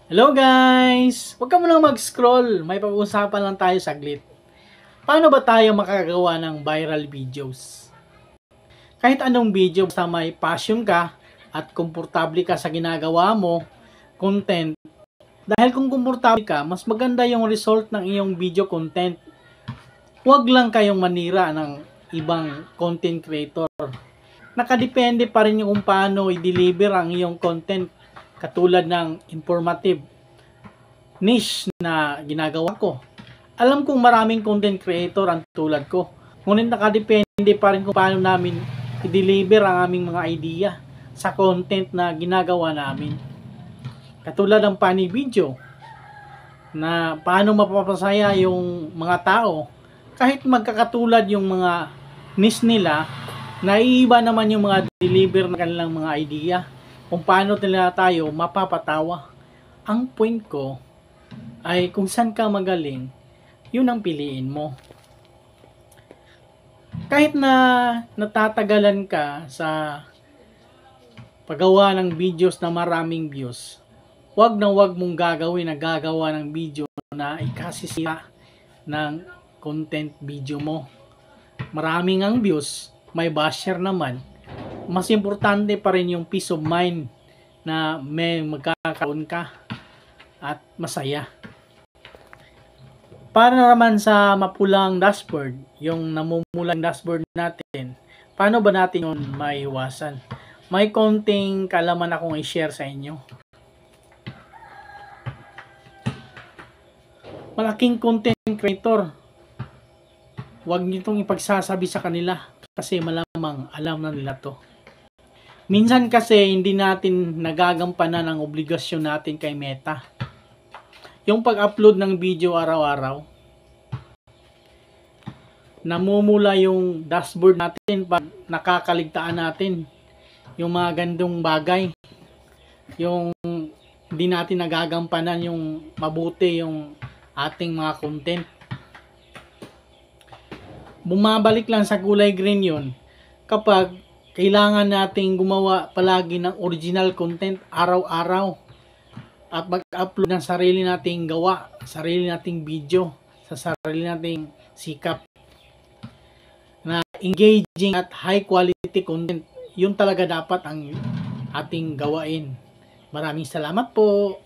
Hello guys! Huwag ka munang mag-scroll. May pag-uusapan lang tayo saglit. Paano ba tayo makagawa ng viral videos? Kahit anong video, basta may passion ka at komportable ka sa ginagawa mo, content. Dahil kung komportable ka, mas maganda yung result ng iyong video content. Huwag lang kayong manira ng ibang content creator. Nakadepende pa rin yung kung paano i-deliver ang iyong content, katulad ng informative niche na ginagawa ko. Alam kong maraming content creator ang tulad ko, ngunit nakadepende pa rin kung paano namin i-deliver ang aming mga idea sa content na ginagawa namin. Katulad ng funny video na paano mapapasaya yung mga tao. Kahit magkakatulad yung mga niche nila, naiiba naman yung mga deliver ng kanilang mga idea kung paano nila tayo mapapatawa. Ang point ko ay kung saan ka magaling, yun ang piliin mo. Kahit na natatagalan ka sa paggawa ng videos na maraming views, wag mong gagawin na gagawa ng video na ikasisira ng content video mo. Maraming ang views, may basher naman. Mas importante pa rin yung peace of mind na may magkakaroon ka at masaya. Para naman sa mapulang dashboard, yung namumulang dashboard natin, paano ba natin yun maiwasan? May konting kalaman akong i-share sa inyo. Malaking content creator, huwag niyo itong ipagsasabi sa kanila kasi malamang alam na nila to. Minsan kasi hindi natin nagagampanan ang obligasyon natin kay Meta. Yung pag-upload ng video araw-araw, namumula yung dashboard natin pag nakakaligtaan natin yung mga gandong bagay. Yung hindi natin nagagampanan yung mabuti yung ating mga content. Bumabalik lang sa kulay green yun kapag kailangan nating gumawa palagi ng original content araw-araw at mag-upload ng sarili nating gawa, sarili nating video, sa sarili nating sikap na engaging at high quality content. Yun talaga dapat ang ating gawain. Maraming salamat po.